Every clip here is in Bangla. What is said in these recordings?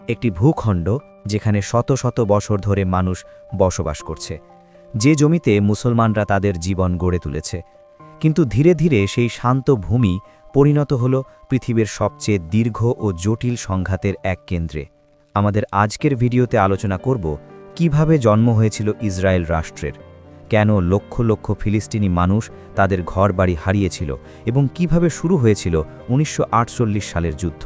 একটি ভূখণ্ড যেখানে শত শত বছর ধরে মানুষ বসবাস করছে, যে জমিতে মুসলমানরা তাদের জীবন গড়ে তুলেছে। কিন্তু ধীরে ধীরে সেই শান্ত ভূমি পরিণত হল পৃথিবীর সবচেয়ে দীর্ঘ ও জটিল সংঘাতের এক কেন্দ্রে। আমাদের আজকের ভিডিওতে আলোচনা করব কিভাবে জন্ম হয়েছিল ইসরায়েল রাষ্ট্রের, কেন লক্ষ লক্ষ ফিলিস্তিনি মানুষ তাদের ঘরবাড়ি হারিয়েছিল এবং কিভাবে শুরু হয়েছিল 1948 সালের যুদ্ধ।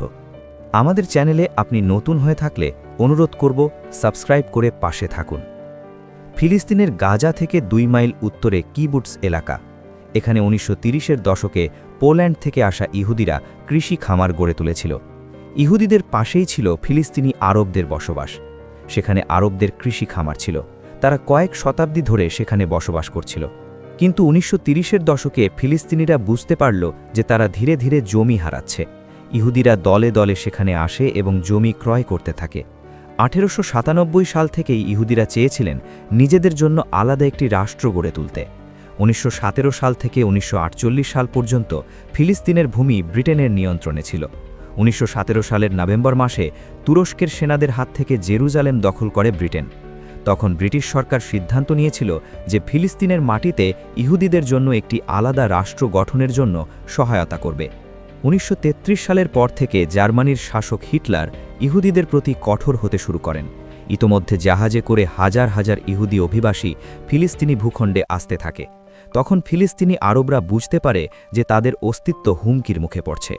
আমাদের চ্যানেলে আপনি নতুন হয়ে থাকলে অনুরোধ করব সাবস্ক্রাইব করে পাশে থাকুন। ফিলিস্তিনের গাজা থেকে 2 মাইল উত্তরে কিবুটস এলাকা। এখানে 1930-এর দশকে পোল্যান্ড থেকে আসা ইহুদিরা কৃষি খামার গড়ে তুলেছিল। ইহুদিদের পাশেই ছিল ফিলিস্তিনি আরবদের বসবাস। সেখানে আরবদের কৃষি খামার ছিল, তারা কয়েক শতাব্দী ধরে সেখানে বসবাস করছিল। কিন্তু 1930-এর দশকে ফিলিস্তিনিরা বুঝতে পারল যে তারা ধীরে ধীরে জমি হারাচ্ছে। ইহুদিরা দলে দলে সেখানে আসে এবং জমি ক্রয় করতে থাকে। 1897 সাল থেকেই ইহুদিরা চেয়েছিলেন নিজেদের জন্য আলাদা একটি রাষ্ট্র গড়ে তুলতে। 1917 সাল থেকে 1948 সাল পর্যন্ত ফিলিস্তিনের ভূমি ব্রিটেনের নিয়ন্ত্রণে ছিল। 1917 সালের নভেম্বর মাসে তুরস্কের সেনাদের হাত থেকে জেরুজালেম দখল করে ব্রিটেন। তখন ব্রিটিশ সরকার সিদ্ধান্ত নিয়েছিল যে ফিলিস্তিনের মাটিতে ইহুদিদের জন্য একটি আলাদা রাষ্ট্র গঠনের জন্য সহায়তা করবে। 1933 সালের পর থেকে জার্মানির শাসক হিটলার ইহুদিদের প্রতি কঠোর হতে শুরু করেন। ইতোমধ্যে জাহাজে করে হাজার হাজার ইহুদি অভিবাসী ফিলিস্তিনি ভূখণ্ডে আসতে থাকে। তখন ফিলিস্তিনি আরবরা বুঝতে পারে যে তাদের অস্তিত্ব হুমকির মুখে পড়ছে।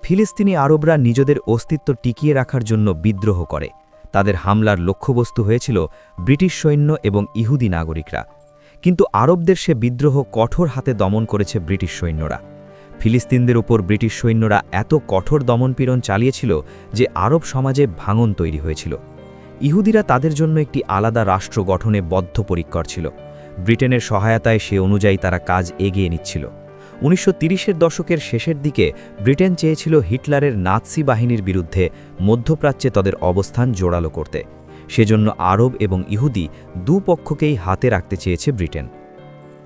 ফিলিস্তিনি আরবরা নিজেদের অস্তিত্ব টিকিয়ে রাখার জন্য বিদ্রোহ করে। তাদের হামলার লক্ষ্যবস্তু হয়েছিল ব্রিটিশ সৈন্য এবং ইহুদি নাগরিকরা। কিন্তু আরবদের সে বিদ্রোহ কঠোর হাতে দমন করেছে ব্রিটিশ সৈন্যরা। ফিলিস্তিনদের উপর ব্রিটিশ সৈন্যরা এত কঠোর দমনপীড়ন চালিয়েছিল যে আরব সমাজে ভাঙন তৈরি হয়েছিল। ইহুদিরা তাদের জন্য একটি আলাদা রাষ্ট্র গঠনে বদ্ধপরিকর ছিল। ব্রিটেনের সহায়তায় সে অনুযায়ী তারা কাজ এগিয়ে নিচ্ছিল। 1930-এর দশকের শেষের দিকে ব্রিটেন চেয়েছিল হিটলারের নাৎসি বাহিনীর বিরুদ্ধে মধ্যপ্রাচ্যে তাদের অবস্থান জোরালো করতে। সেজন্য আরব এবং ইহুদি দুপক্ষকেই হাতে রাখতে চেয়েছে ব্রিটেন।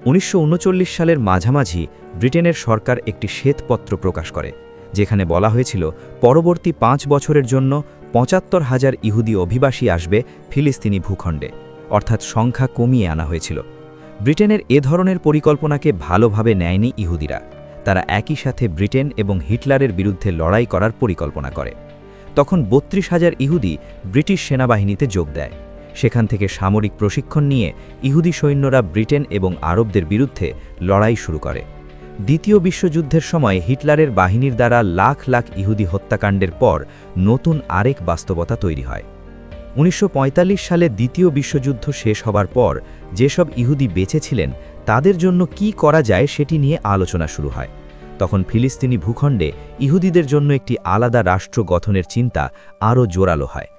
1939 সালের মাঝামাঝি ব্রিটেনের সরকার একটি শ্বেতপত্র প্রকাশ করে, যেখানে বলা হয়েছিল পরবর্তী 5 বছরের জন্য 75,000 ইহুদি অভিবাসী আসবে ফিলিস্তিনি ভূখণ্ডে, অর্থাৎ সংখ্যা কমিয়ে আনা হয়েছিল। ব্রিটেনের এ ধরনের পরিকল্পনাকে ভালোভাবে নেয়নি ইহুদিরা। তারা একই সাথে ব্রিটেন এবং হিটলারের বিরুদ্ধে লড়াই করার পরিকল্পনা করে। তখন 32,000 ইহুদি ব্রিটিশ সেনাবাহিনীতে যোগ দেয়। সেখান থেকে সামরিক প্রশিক্ষণ নিয়ে ইহুদি সৈন্যরা ব্রিটেন এবং আরবদের বিরুদ্ধে লড়াই শুরু করে। দ্বিতীয় বিশ্বযুদ্ধের সময় হিটলারের বাহিনীর দ্বারা লাখ লাখ ইহুদি হত্যাকাণ্ডের পর নতুন আরেক বাস্তবতা তৈরি হয়। 1945 সালে দ্বিতীয় বিশ্বযুদ্ধ শেষ হবার পর যেসব ইহুদি বেঁচে ছিলেন তাদের জন্য কি করা যায় সেটি নিয়ে আলোচনা শুরু হয়। তখন ফিলিস্তিনি ভূখণ্ডে ইহুদিদের জন্য একটি আলাদা রাষ্ট্র গঠনের চিন্তা আরও জোরালো হয়।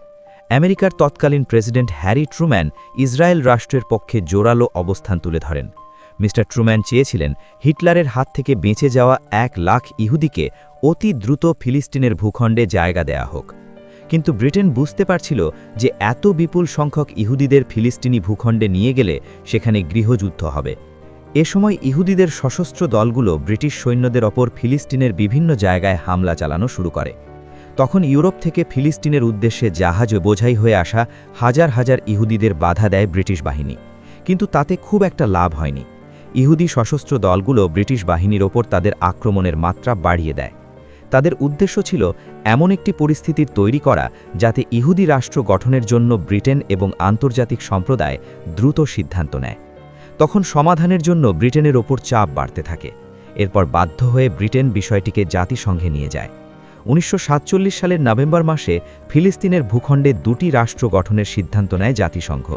আমেরিকার তৎকালীন প্রেসিডেন্ট হ্যারি ট্রুম্যান ইসরায়েল রাষ্ট্রের পক্ষে জোরালো অবস্থান তুলে ধরেন। মিস্টার ট্রুম্যান চেয়েছিলেন হিটলারের হাত থেকে বেঁচে যাওয়া 1 লাখ ইহুদিকে অতি দ্রুত ফিলিস্তিনের ভূখণ্ডে জায়গা দেয়া হোক। কিন্তু ব্রিটেন বুঝতে পারছিল যে এত বিপুল সংখ্যক ইহুদিদের ফিলিস্তিনি ভূখণ্ডে নিয়ে গেলে সেখানে গৃহযুদ্ধ হবে। এ সময় ইহুদিদের সশস্ত্র দলগুলো ব্রিটিশ সৈন্যদের ওপর ফিলিস্তিনের বিভিন্ন জায়গায় হামলা চালানো শুরু করে। তখন ইউরোপ থেকে ফিলিস্তিনের উদ্দেশ্যে জাহাজ বোঝাই হয়ে আসা হাজার হাজার ইহুদিদের বাধা দেয় ব্রিটিশ বাহিনী, কিন্তু তাতে খুব একটা লাভ হয়নি। ইহুদি সশস্ত্র দলগুলো ব্রিটিশ বাহিনীর ওপর তাদের আক্রমণের মাত্রা বাড়িয়ে দেয়। তাদের উদ্দেশ্য ছিল এমন একটি পরিস্থিতির তৈরি করা যাতে ইহুদি রাষ্ট্র গঠনের জন্য ব্রিটেন এবং আন্তর্জাতিক সম্প্রদায় দ্রুত সিদ্ধান্ত নেয়। তখন সমাধানের জন্য ব্রিটেনের ওপর চাপ বাড়তে থাকে। এরপর বাধ্য হয়ে ব্রিটেন বিষয়টিকে জাতিসংঘে নিয়ে যায়। 1947 সালের নভেম্বর মাসে ফিলিস্তিনের ভূখণ্ডে 2টি রাষ্ট্র গঠনের সিদ্ধান্ত নেয় জাতিসংঘ,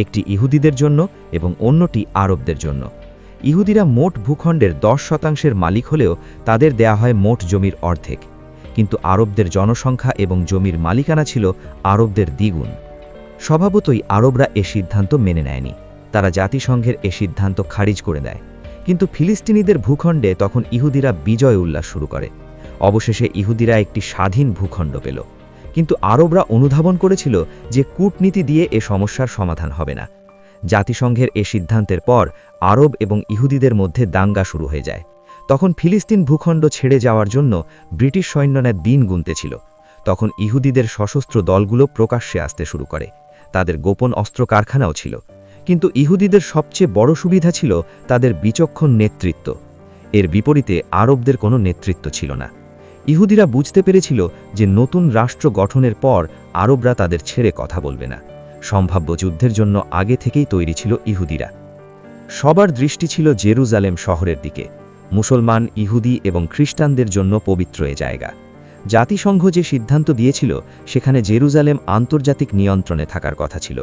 একটি ইহুদিদের জন্য এবং অন্যটি আরবদের জন্য। ইহুদিরা মোট ভূখণ্ডের 10% মালিক হলেও তাদের দেয়া হয় মোট জমির অর্ধেক। কিন্তু আরবদের জনসংখ্যা এবং জমির মালিকানা ছিল আরবদের দ্বিগুণ। স্বভাবতই আরবরা এ সিদ্ধান্ত মেনে নেয়নি। তারা জাতিসংঘের এ সিদ্ধান্ত খারিজ করে দেয়। কিন্তু ফিলিস্তিনিদের ভূখণ্ডে তখন ইহুদিরা বিজয় উল্লাস শুরু করে। অবশেষে ইহুদিরা একটি স্বাধীন ভূখণ্ড পেল। কিন্তু আরবরা অনুধাবন করেছিল যে কূটনীতি দিয়ে এ সমস্যার সমাধান হবে না। জাতিসংঘের এ সিদ্ধান্তের পর আরব এবং ইহুদিদের মধ্যে দাঙ্গা শুরু হয়ে যায়। তখন ফিলিস্তিন ভূখণ্ড ছেড়ে যাওয়ার জন্য ব্রিটিশ সৈন্যরা দিন গুনতেছিল। তখন ইহুদিদের সশস্ত্র দলগুলো প্রকাশ্যে আসতে শুরু করে। তাদের গোপন অস্ত্র কারখানাও ছিল, কিন্তু ইহুদিদের সবচেয়ে বড় সুবিধা ছিল তাদের বিচক্ষণ নেতৃত্ব। এর বিপরীতে আরবদের কোনো নেতৃত্ব ছিল না। ইহুদিরা বুঝতে পেরেছিল যে নতুন রাষ্ট্র গঠনের পর আরবরা তাদের ছেড়ে কথা বলবে না। সম্ভাব্য যুদ্ধের জন্য আগে থেকেই তৈরি ছিল ইহুদিরা। সবার দৃষ্টি ছিল জেরুজালেম শহরের দিকে। মুসলমান, ইহুদি এবং খ্রিস্টানদের জন্য পবিত্র এ জায়গা। জাতিসংঘ যে সিদ্ধান্ত দিয়েছিল সেখানে জেরুজালেম আন্তর্জাতিক নিয়ন্ত্রণে থাকার কথা ছিল,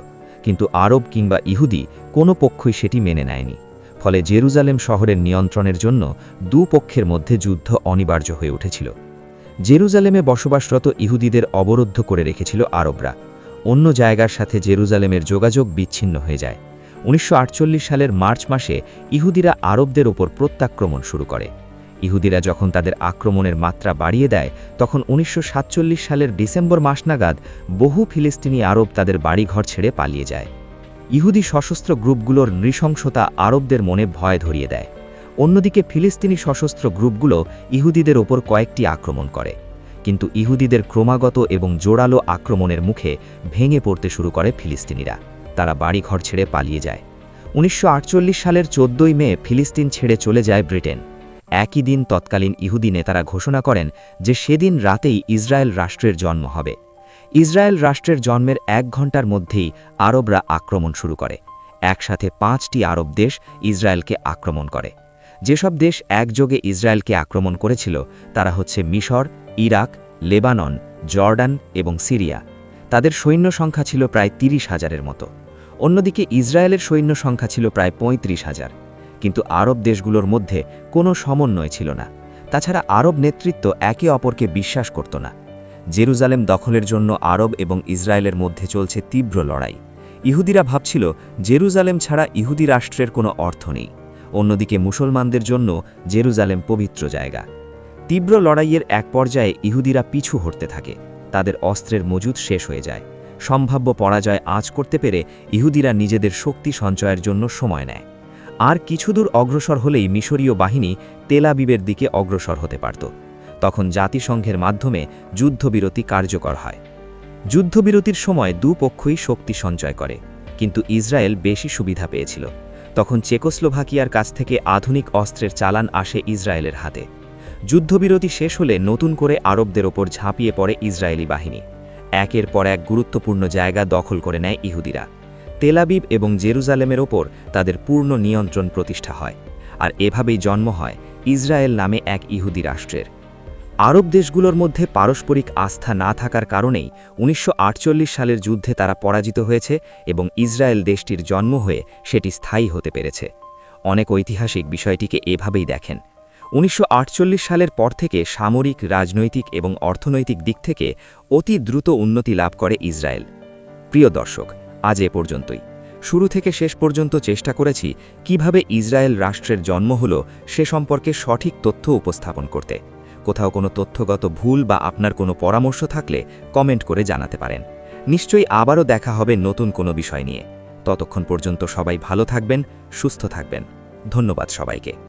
কিন্তু আরব কিংবা ইহুদি কোনো পক্ষই সেটি মেনে নেয়নি। ফলে জেরুজালেম শহরের নিয়ন্ত্রণের জন্য দুপক্ষের মধ্যে যুদ্ধ অনিবার্য হয়ে উঠেছিল। জেরুজালেমে বসবাসরত ইহুদিদের অবরুদ্ধ করে রেখেছিল আরবরা। অন্য জায়গার সাথে জেরুজালেমের যোগাযোগ বিচ্ছিন্ন হয়ে যায়। 1948 সালের মার্চ মাসে ইহুদিরা আরবদের ওপর প্রত্যাক্রমণ শুরু করে। ইহুদিরা যখন তাদের আক্রমণের মাত্রা বাড়িয়ে দেয়, তখন 1947 সালের ডিসেম্বর মাস নাগাদ বহু ফিলিস্তিনি আরব তাদের বাড়িঘর ছেড়ে পালিয়ে যায়। ইহুদি সশস্ত্র গ্রুপগুলোর নৃশংসতা আরবদের মনে ভয় ধরিয়ে দেয়। অন্যদিকে ফিলিস্তিনি সশস্ত্র গ্রুপগুলো ইহুদিদের ওপর কয়েকটি আক্রমণ করে, কিন্তু ইহুদিদের ক্রমাগত এবং জোরালো আক্রমণের মুখে ভেঙে পড়তে শুরু করে ফিলিস্তিনিরা। তারা বাড়িঘর ছেড়ে পালিয়ে যায়। 1948 সালের 14 মে ফিলিস্তিন ছেড়ে চলে যায় ব্রিটেন। একই দিন তৎকালীন ইহুদি নেতারা ঘোষণা করেন যে সেদিন রাতেই ইসরায়েল রাষ্ট্রের জন্ম হবে। ইসরায়েল রাষ্ট্রের জন্মের 1 ঘণ্টার মধ্যেই আরবরা আক্রমণ শুরু করে। একসাথে 5টি আরব দেশ ইসরায়েলকে আক্রমণ করে। যেসব দেশ একযোগে ইসরায়েলকে আক্রমণ করেছিল তারা হচ্ছে মিশর, ইরাক, লেবানন, জর্ডান এবং সিরিয়া। তাদের সৈন্য সংখ্যা ছিল প্রায় 30,000-এর মতো। অন্যদিকে ইসরায়েলের সৈন্য সংখ্যা ছিল প্রায় 35,000। কিন্তু আরব দেশগুলোর মধ্যে কোনো সমন্বয় ছিল না। তাছাড়া আরব নেতৃত্ব একে অপরকে বিশ্বাস করত না। জেরুজালেম দখলের জন্য আরব এবং ইসরায়েলের মধ্যে চলছে তীব্র লড়াই। ইহুদিরা ভাবছিল জেরুজালেম ছাড়া ইহুদি রাষ্ট্রের কোনো অর্থ নেই। অন্যদিকে মুসলমানদের জন্য জেরুজালেম পবিত্র জায়গা। তীব্র লড়াইয়ের এক পর্যায়ে ইহুদিরা পিছু হটতে থাকে। তাদের অস্ত্রের মজুদ শেষ হয়ে যায়। সম্ভাব্য পরাজয় আঁচ করতে পেরে ইহুদিরা নিজেদের শক্তি সঞ্চয়ের জন্য সময় নেয়। আর কিছুদূর অগ্রসর হলেই মিশরীয় বাহিনী তেল আবিবের দিকে অগ্রসর হতে পারত। তখন জাতিসংঘের মাধ্যমে যুদ্ধবিরতি কার্যকর হয়। যুদ্ধবিরতির সময় দুপক্ষই শক্তি সঞ্চয় করে, কিন্তু ইসরায়েল বেশি সুবিধা পেয়েছিল। তখন চেকোস্লোভাকিয়ার কাছ থেকে আধুনিক অস্ত্রের চালান আসে ইসরায়েলের হাতে। যুদ্ধবিরতি শেষ হলে নতুন করে আরবদের ওপর ঝাঁপিয়ে পড়ে ইসরায়েলি বাহিনী। একের পর এক গুরুত্বপূর্ণ জায়গা দখল করে নেয় ইহুদিরা। তেল আবিব এবং জেরুজালেমের ওপর তাদের পূর্ণ নিয়ন্ত্রণ প্রতিষ্ঠা হয়। আর এভাবেই জন্ম হয় ইসরায়েল নামে এক ইহুদি রাষ্ট্রের। আরব দেশগুলোর মধ্যে পারস্পরিক আস্থা না থাকার কারণেই 1948 সালের যুদ্ধে তারা পরাজিত হয়েছে এবং ইসরায়েল দেশটির জন্ম হয়ে সেটি স্থায়ী হতে পেরেছে। অনেক ঐতিহাসিক বিষয়টিকে এভাবেই দেখেন। 1948 সালের পর থেকে সামরিক, রাজনৈতিক এবং অর্থনৈতিক দিক থেকে অতি দ্রুত উন্নতি লাভ করে ইসরায়েল। প্রিয় দর্শক, আজ এ পর্যন্তই। শুরু থেকে শেষ পর্যন্ত চেষ্টা করেছি কিভাবে ইসরায়েল রাষ্ট্রের জন্ম হলো সে সম্পর্কে সঠিক তথ্য উপস্থাপন করতে। কোথাও কোনো তথ্যগত ভুল বা আপনার কোনো পরামর্শ থাকলে কমেন্ট করে জানাতে পারেন। নিশ্চয়ই আবারও দেখা হবে নতুন কোনো বিষয় নিয়ে। ততক্ষণ পর্যন্ত সবাই ভালো থাকবেন, সুস্থ থাকবেন। ধন্যবাদ সবাইকে।